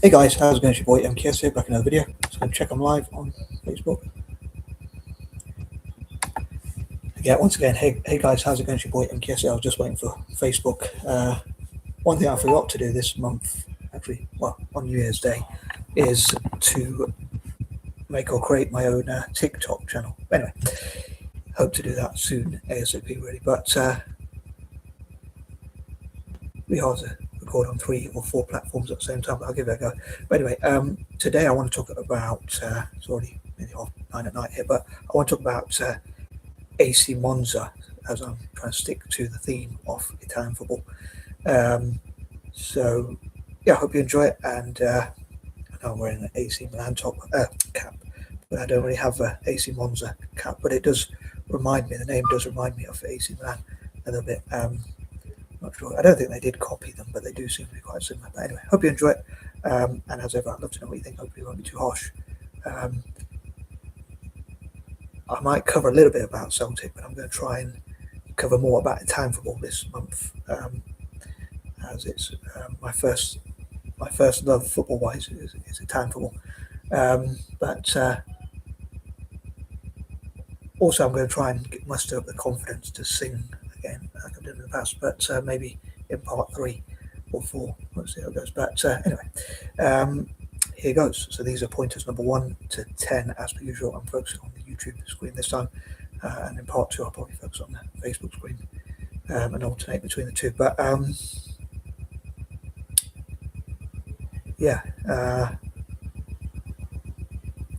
Hey guys, how's it going? It's your boy M.K.S here, back in another video. So check I'm live on Facebook. Yeah, once again, hey guys, how's it going? It's your boy M.K.S here. I was just waiting for Facebook. One thing I forgot to do this month, actually, well, on New Year's Day, is to make or create my own TikTok channel. Anyway, hope to do that soon, ASAP really. But we hard to record on 3 or 4 platforms at the same time, but I'll give it a go. But anyway, today I want to talk about, it's already nearly 9:30 at night here, but I want to talk about AC Monza, as I'm trying to stick to the theme of Italian football. So yeah, I hope you enjoy it. And I know I'm wearing an AC Milan cap, but I don't really have an AC Monza cap. But it does remind me, the name does remind me of AC Milan a little bit. Not sure. I don't think they did copy them, but they do seem to be quite similar. But anyway, hope you enjoy it. And as ever, I'd love to know what you think. Hopefully, it won't be too harsh. I might cover a little bit about Celtic, but I'm going to try and cover more about Italian football this month, as it's my first love football-wise is Italian football. But also, I'm going to try and muster up the confidence to sing again, like I've done in the past. But maybe in part 3 or 4, we'll see how it goes. But anyway. Here goes. So these are pointers number 1 to 10 as per usual. I'm focusing on the YouTube screen this time, and in part 2 I'll probably focus on the Facebook screen and alternate between the two. But yeah,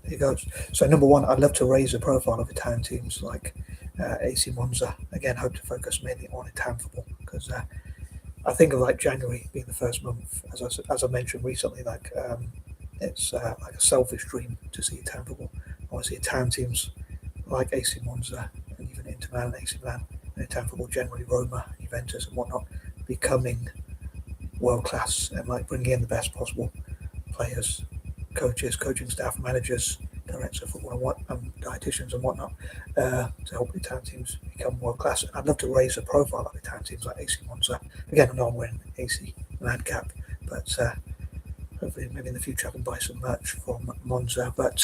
here goes. So number 1, I'd love to raise the profile of Italian teams like AC Monza. Again, hope to focus mainly on Italian football because I think of like January being the first month, as I mentioned recently, like. It's like a selfish dream to see Italian football. I want to see Italian teams like AC Monza and even Inter Milan, AC Milan, and Italian football generally, Roma, Juventus, and whatnot, becoming world class and like bringing in the best possible players, coaches, coaching staff, managers, directors of football, and dietitians and whatnot to help Italian teams become world class. I'd love to raise the profile of Italian teams like AC Monza. Again, I know I'm wearing AC Milan cap, but. Hopefully, maybe in the future I can buy some merch from Monza. But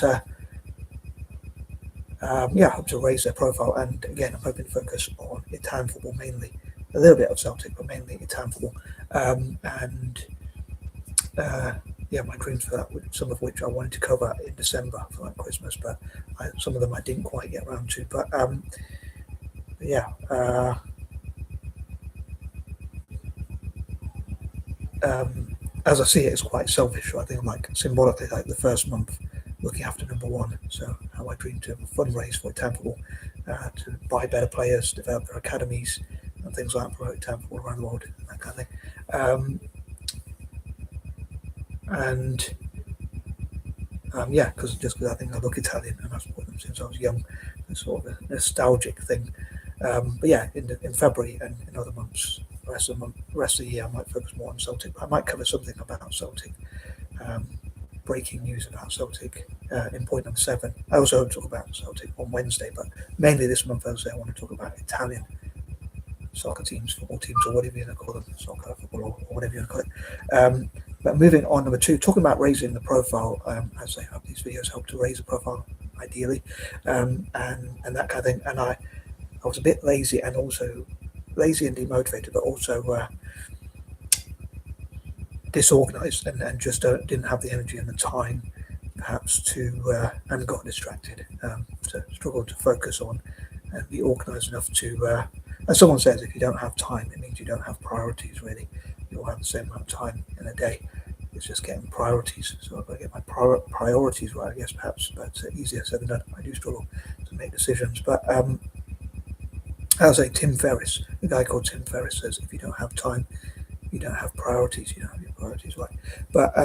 yeah, I hope to raise their profile. And again, I'm hoping to focus on Italian football mainly. A little bit of Celtic, but mainly Italian football. Yeah, my dreams for that, some of which I wanted to cover in December for like Christmas, but some of them I didn't quite get around to. But yeah. As I see it, it's quite selfish. I think I'm like symbolically like the first month looking after number 1. So how I dream to fundraise for Italian football, to buy better players, develop their academies and things like that, promote Italian football around the world and that kind of thing. Yeah, because I think I look Italian and I've supported them since I was young. It's sort of a nostalgic thing. But yeah, in February and in other months, rest of the year, I might focus more on Celtic. But I might cover something about Celtic, breaking news about Celtic in point number 7. I also hope to talk about Celtic on Wednesday, but mainly this month, Thursday, I want to talk about Italian soccer teams, football teams, or whatever you want to call them, soccer, football, or whatever you want to call it. But moving on, number 2, talking about raising the profile, as I hope these videos help to raise the profile, ideally, and that kind of thing. And I was a bit lazy and demotivated, but also disorganized and just didn't have the energy and the time, perhaps, to and got distracted. So struggled to focus on and be organized enough to. As someone says, if you don't have time, it means you don't have priorities. Really, you all have the same amount of time in a day. It's just getting priorities. So if I get my priorities right, I guess perhaps, but it's easier said than done. I do struggle to make decisions, but. As Tim Ferriss, a guy called Tim Ferriss says, if you don't have time, you don't have priorities, you don't have your priorities right. But,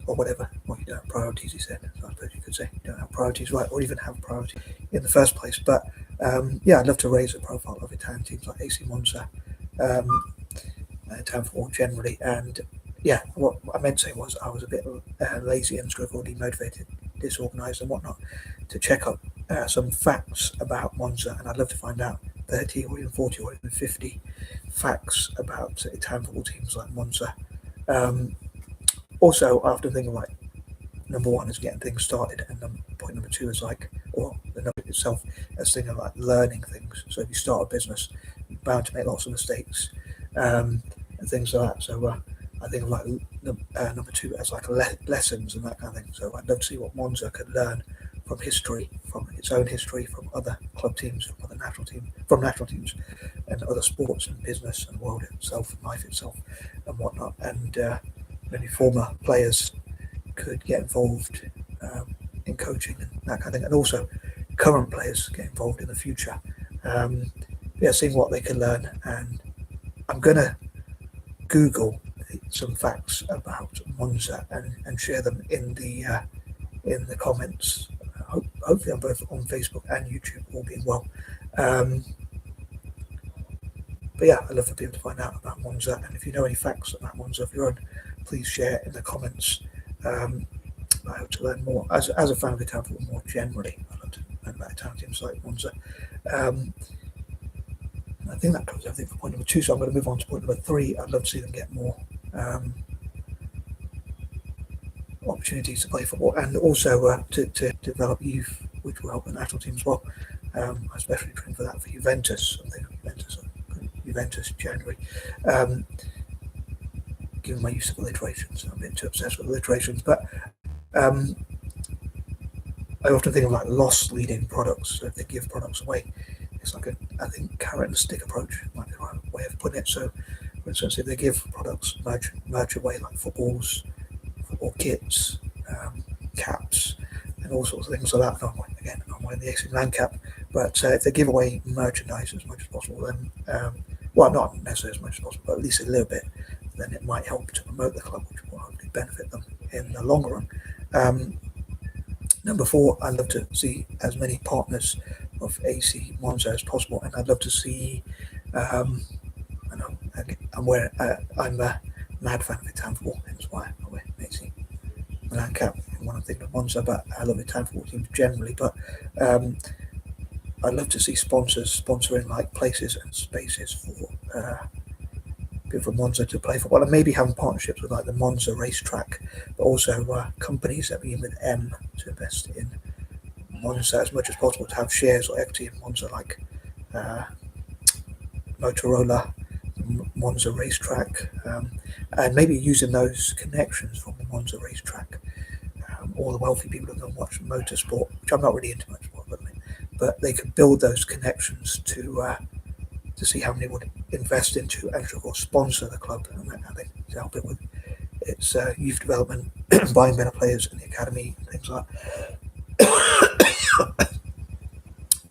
or whatever, well, you don't have priorities, he said. So I suppose you could say you don't have priorities right, or even have priorities in the first place. But, yeah, I'd love to raise the profile of Italian teams like AC Monza, Italian football generally. And, yeah, what I meant to say was I was a bit lazy and struggled, demotivated, disorganized and whatnot to check up some facts about Monza, and I'd love to find out 30 or even 40 or even 50 facts about Italian football teams like Monza. Also, I often think of like number one is getting things started, and point number two is like, or the number itself as thinking of like learning things. So if you start a business, you're bound to make lots of mistakes and things like that. So I think of like number two as like lessons and that kind of thing. So I'd love to see what Monza could learn from history, from its own history, from other club teams, from other national teams, and other sports and business and world itself, and life itself, and whatnot. And maybe former players could get involved in coaching and that kind of thing, and also current players get involved in the future. Seeing what they can learn, and I'm gonna Google some facts about Monza and share them in the comments. Hopefully, on both on Facebook and YouTube, all being well. But yeah, I'd love for people to find out about Monza, and if you know any facts about Monza of your own, please share in the comments. I hope to learn more as a fan of Italian football more generally. I'd love to learn about Italian teams like Monza. I think that covers everything for point number two, so I'm going to move on to point number three. I'd love to see them get more opportunities to play football, and also to develop youth, which will help the national team as well. Especially trained for that for Juventus. Juventus January. Given my use of alliterations, I'm a bit too obsessed with alliterations, but I often think of like loss leading products. So if they give products away, it's like I think carrot and stick approach might be the right way of putting it. So, for instance, if they give products merch away like football kits, caps, and all sorts of things like that. I'm wearing the AC Milan cap, but if they give away merchandise as much as possible, then not necessarily as much as possible, but at least a little bit, then it might help to promote the club, which will hopefully benefit them in the long run. Number four, I'd love to see as many partners of AC Monza as possible, and I'd love to see. I'm a mad fan of Italian football, hence why I wear AC Milan cap when I'm thinking of Monza. But I love Italian football teams generally. But I'd love to see sponsors sponsoring like places and spaces for people from Monza to play football, and maybe having partnerships with like the Monza racetrack, but also companies that begin with M to invest in Monza as much as possible, to have shares or equity in Monza, like Motorola, Monza racetrack, and maybe using those connections from the Monza racetrack. All the wealthy people who go and watch motorsport, which I'm not really into motorsport, but they could build those connections to see how many would invest into and of course sponsor the club, and that kind of thing, to help it with its youth development, buying better players in the academy and things like that.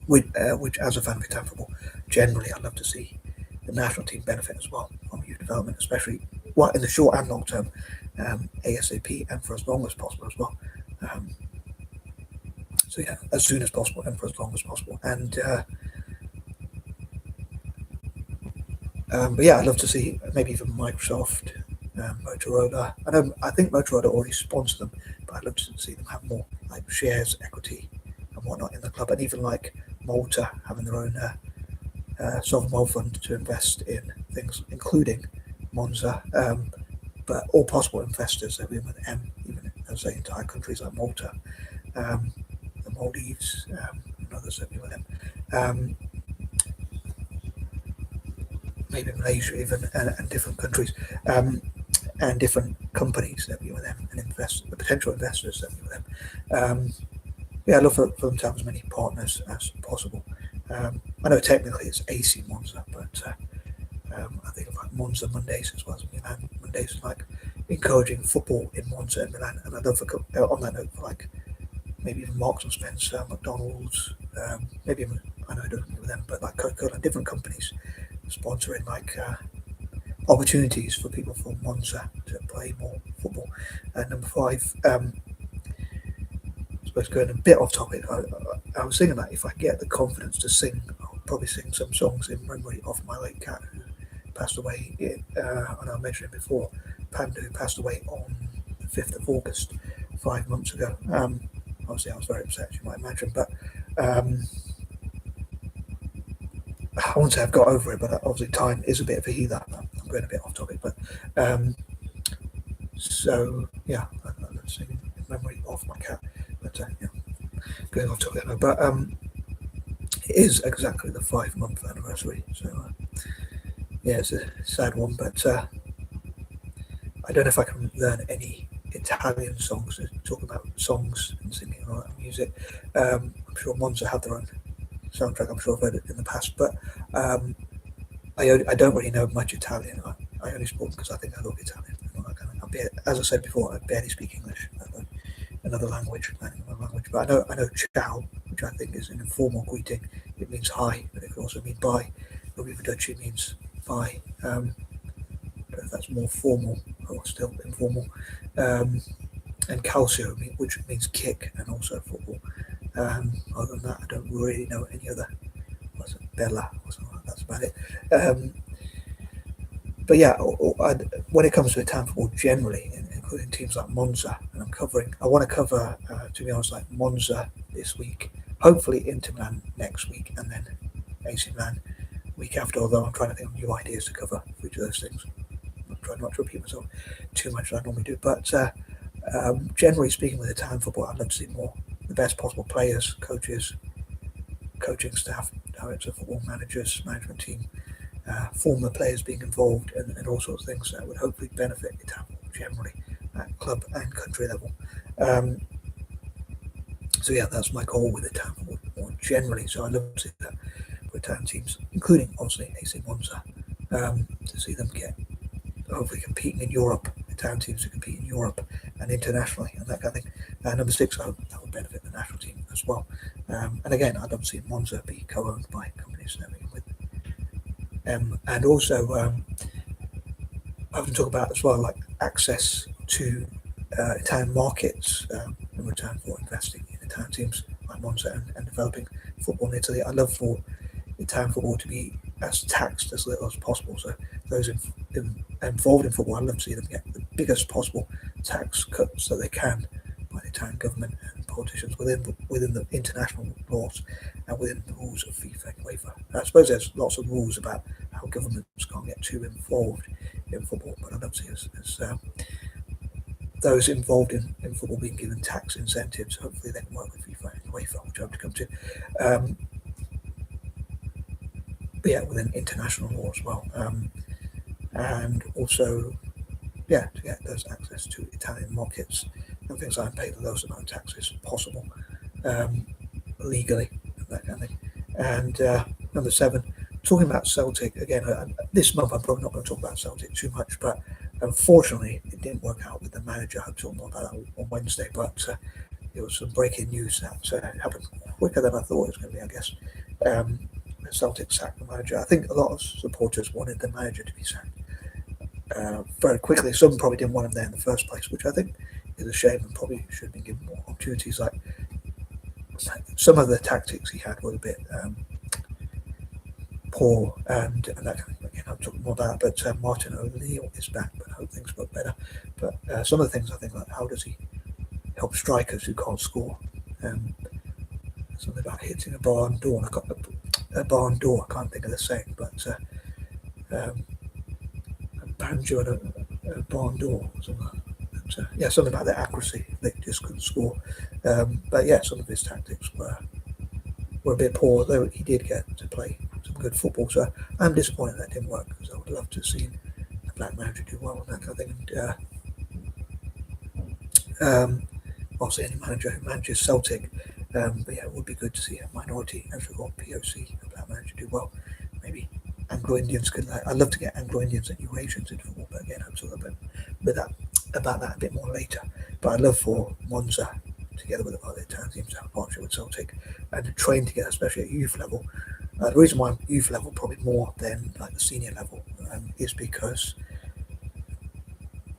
Which as a fan of Italian football, generally I'd love to see the national team benefit as well from youth development, especially in the short and long term, ASAP, and for as long as possible as well. So yeah, as soon as possible and for as long as possible. And but yeah, I'd love to see maybe even Microsoft, Motorola. I think Motorola already sponsor them, but I'd love to see them have more like shares, equity, and whatnot in the club, and even like Malta having their own sovereign wealth fund to invest in things, including Monza, but all possible investors that we with M, even as I say entire countries like Malta, the Maldives, and others that we with them. Maybe Malaysia even, and different countries, and different companies that we with them, and the potential investors that we with them. I'd love for them to have as many partners as possible. I know technically it's AC Monza, but I think of like Monza Mondays as well as Milan Mondays, like encouraging football in Monza and Milan. And I'd love for, on that note, for like maybe even Marks and Spencer, McDonald's, maybe even, I know I don't agree with them, but like Coca-Cola and different companies sponsoring like opportunities for people from Monza to play more football. And number five, I suppose going a bit off topic, I was thinking that if I get the confidence to sing, I'll probably sing some songs in memory of my late cat who passed away. And I mentioned it before, Panda, who passed away on the 5th of August, 5 months ago. Obviously, I was very upset, as you might imagine, but I won't say I've got over it, but obviously time is a bit of a healer. I'm going a bit off topic, but So yeah, that's in memory of my cat. But yeah, going off topic now. But it is exactly the 5-month anniversary. So yeah, it's a sad one. But I don't know if I can learn any Italian songs to talk about songs and singing and all that music. I'm sure Monza have their own soundtrack. I'm sure I've heard it in the past, but um, I don't really know much Italian. I only spoke because I think I love Italian. As I said before, I barely speak English, another language, But I know ciao, which I think is an informal greeting. It means hi, but it could also mean bye. Arrivederci means bye. I don't know if that's more formal or still informal. Um, and calcio, which means kick, and also football. Other than that, I don't really know any other. Was it Bella or something like that? That's about it. Um, but yeah, when it comes to Italian football generally, including teams like Monza, and I want to cover, to be honest, like Monza this week, hopefully Inter Milan next week, and then AC Milan week after, although I'm trying to think of new ideas to cover for each of those things. I'm trying not to repeat myself too much as I normally do, but generally speaking with Italian football, I'd love to see more, the best possible players, coaches, coaching staff, director of football, managers, management team, former players being involved, and all sorts of things that would hopefully benefit Italian football generally at club and country level. So yeah, that's my goal with Italian football more generally. So I love to see that for Italian teams, including obviously AC Monza, to see them get hopefully competing in Europe, Italian teams to compete in Europe and internationally, and that kind of thing. Number 6, I hope that would benefit the national team as well. And again, I'd love to see Monza be co-owned by companies that we with. And also, I can talk about as well, like access to Italian markets in return for investing in Italian teams like Monza and developing football in Italy. I love for Italian football to be as taxed as little as possible. So those involved in football, I'd love to see them get the biggest possible tax cuts that they can by the Italian government and politicians within the international laws and within the rules of FIFA and UEFA. I suppose there's lots of rules about how governments can't get too involved in football, but I'd love to see as those involved in football being given tax incentives. Hopefully they can work with FIFA and UEFA, which I hope to come to. But yeah, within international law as well. And also, yeah, to get those access to Italian markets and things like pay the lowest amount of taxes possible legally, that kind of thing. And number 7, talking about Celtic again. This month I'm probably not going to talk about Celtic too much, but unfortunately it didn't work out with the manager. I'll talk more about that on Wednesday, but there was some breaking news that happened quicker than I thought it was going to be, I guess. Celtic sacked the manager. I think a lot of supporters wanted the manager to be sacked very quickly. Some probably didn't want him there in the first place, which I think is a shame and probably should have been given more opportunities. Like some of the tactics he had were a bit poor, and that kind of thing. Again, I'll talk more about that. But Martin O'Neill is back, but I hope things work better. But some of the things I think, like how does he help strikers who can't score? Something about hitting a barn door. A barn door. I can't think of the saying, but a banjo and a barn door. Something like that. But, yeah, something about the accuracy. They just couldn't score. But yeah, some of his tactics were a bit poor, though he did get to play some good football. So I'm disappointed that didn't work because I would love to see a black manager do well and that kind of thing. And, obviously, any manager who manages Celtic. But yeah, it would be good to see a minority, as we call POC, a black manager do well. Maybe Anglo-Indians could. I'd love to get Anglo-Indians and Eurasians into football, but again, I'm talking about that a bit more later. But I'd love for Monza, together with other Italian teams, to have a partnership with Celtic and to train together, especially at youth level. The reason why youth level probably more than like the senior level is because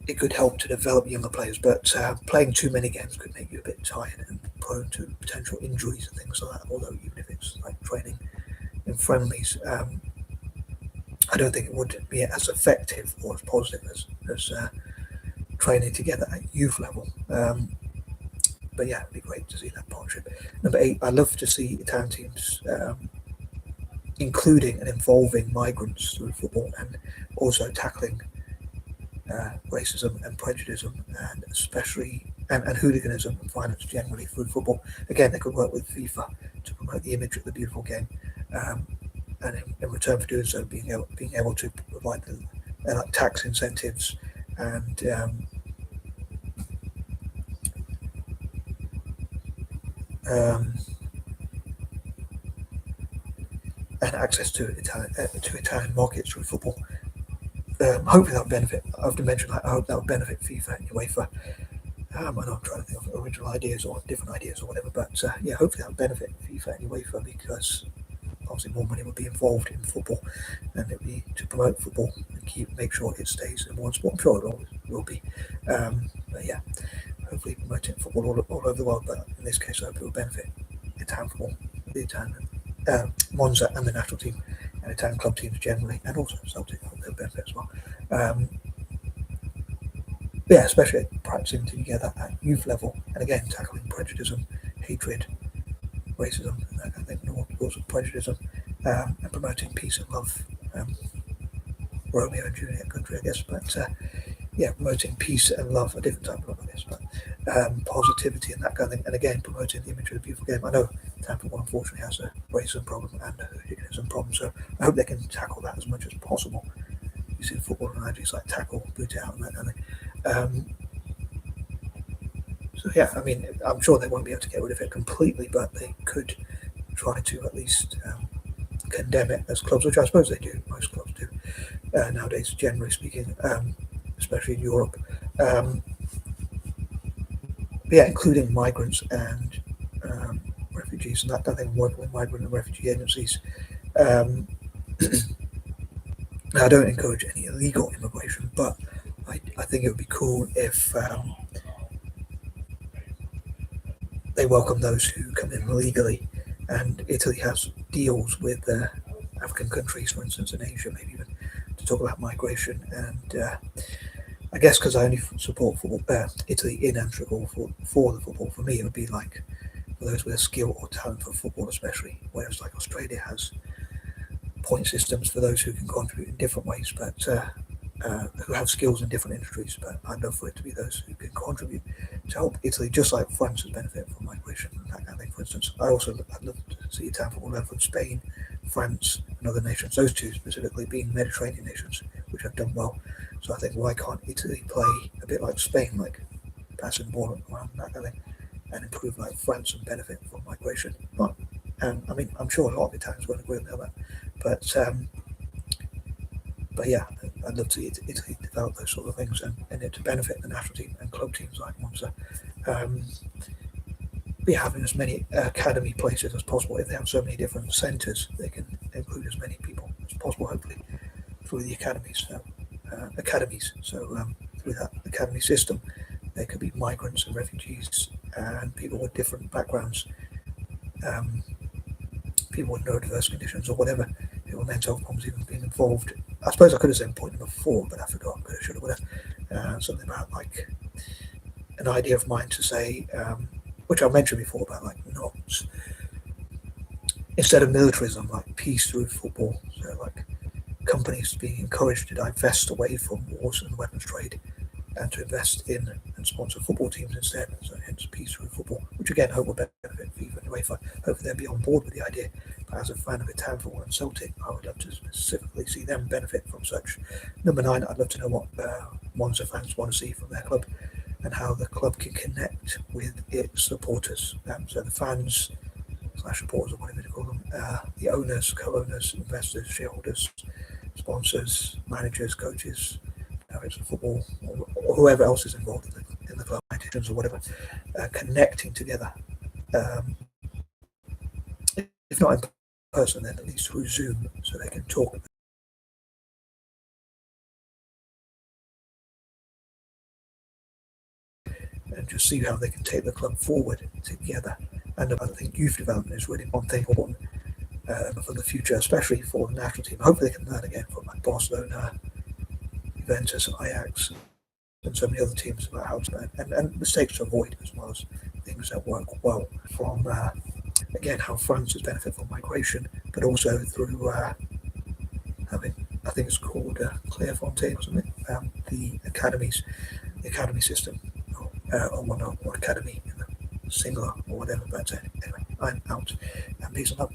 it could help to develop younger players, but playing too many games could make you a bit tired and prone to potential injuries and things like that. Although even if it's like training in friendlies, I don't think it would be as effective or as positive as training together at youth level. But yeah, it'd be great to see that partnership. Number 8, I love to see Italian teams including and involving migrants through football, and also tackling racism and prejudice, and especially and hooliganism and violence generally through football. Again, they could work with FIFA to promote the image of the beautiful game, um, and in return for doing so, being able to provide the like tax incentives and um, and access to Italian markets through football. Hopefully that will benefit. I've mentioned that I hope that will benefit FIFA and UEFA. I know I'm trying to think of original ideas or different ideas or whatever, but yeah, hopefully that will benefit FIFA and UEFA because obviously more money will be involved in football, and it'll be to promote football and make sure it stays in one sport. I'm sure it always will be. But yeah, hopefully promoting football all over the world. But in this case, I hope it will benefit Italian football, the Italian Monza and the national team, and Italian club teams generally, and also Celtic. I hope they'll benefit as well. Yeah, especially practicing together at youth level, and again tackling prejudice, hatred, racism, and that kind of thing, and all sorts of prejudice, and promoting peace and love. Romeo and Juliet country, I guess, but yeah, promoting peace and love, a different type of love, I guess, but positivity and that kind of thing, and again promoting the image of the beautiful game. I know Tampa unfortunately has a racism problem and a hooliganism problem, so I hope they can tackle that as much as possible. You see football analogies like tackle, boot out, and that kind of thing. So yeah, I mean, I'm sure they won't be able to get rid of it completely, but they could try to at least condemn it as clubs, which I suppose they do. Most clubs do nowadays, generally speaking, especially in Europe. Yeah, including migrants and refugees and that kind of thing, working with migrant and refugee agencies. Um, I don't encourage any illegal immigration, but I think it would be cool if they welcome those who come in legally. And Italy has deals with African countries, for instance, in Asia, maybe even to talk about migration. And I guess because I only support Italy in and for the football, for me it would be like for those with a skill or talent for football, especially. Whereas like Australia has point systems for those who can contribute in different ways, but who have skills in different industries. But I'd love for it to be those who can contribute to help Italy, just like France has benefited from migration and that kind of thing. For instance, I'd love to see Italian football learn from Spain, France, and other nations. Those two specifically being Mediterranean nations, which have done well. So I think why can't Italy play a bit like Spain, like passing the ball around that kind of thing, and improve like France and benefit from migration? Not, I mean, I'm sure a lot of Italians won't agree with that, but yeah, I'd love to see Italy develop those sort of things and it to benefit the national team and club teams like Monza. Be having as many academy places as possible. If they have so many different centres, they can include as many people as possible, hopefully, through the academies. So through that academy system, there could be migrants and refugees and people with different backgrounds, people with neurodiverse conditions or whatever, people with mental health problems even being involved. I suppose I could have said point number 4, but I forgot. Could have, should have, would have. Something about like an idea of mine to say, which I mentioned before about like not instead of militarism, like peace through football. So like companies being encouraged to divest away from wars and weapons trade and to invest in and sponsor football teams instead. So hence peace through football, which again I hope will benefit FIFA and UEFA. Hopefully they'll be on board with the idea. But as a fan of Italian football and Celtic, I would love to specifically see them benefit from such. Number 9, I'd love to know what Monza fans want to see from their club and how the club can connect with its supporters. So the fans / supporters or whatever you call them, the owners, co-owners, investors, shareholders, sponsors, managers, coaches, it's football or whoever else is involved in the club, politicians or whatever, connecting together. If not in person, then at least through Zoom, so they can talk and just see how they can take the club forward together. And I think youth development is really one thing important for the future, especially for the national team. Hopefully they can learn again from like Barcelona, Juventus, Ajax, and so many other teams about how to and mistakes to avoid, as well as things that work well from again how France has benefited from migration, but also through having I think it's called Clairefontaine or something. The academy system, or whatnot, or academy, singular or whatever. But anyway, I'm out. And peace and love.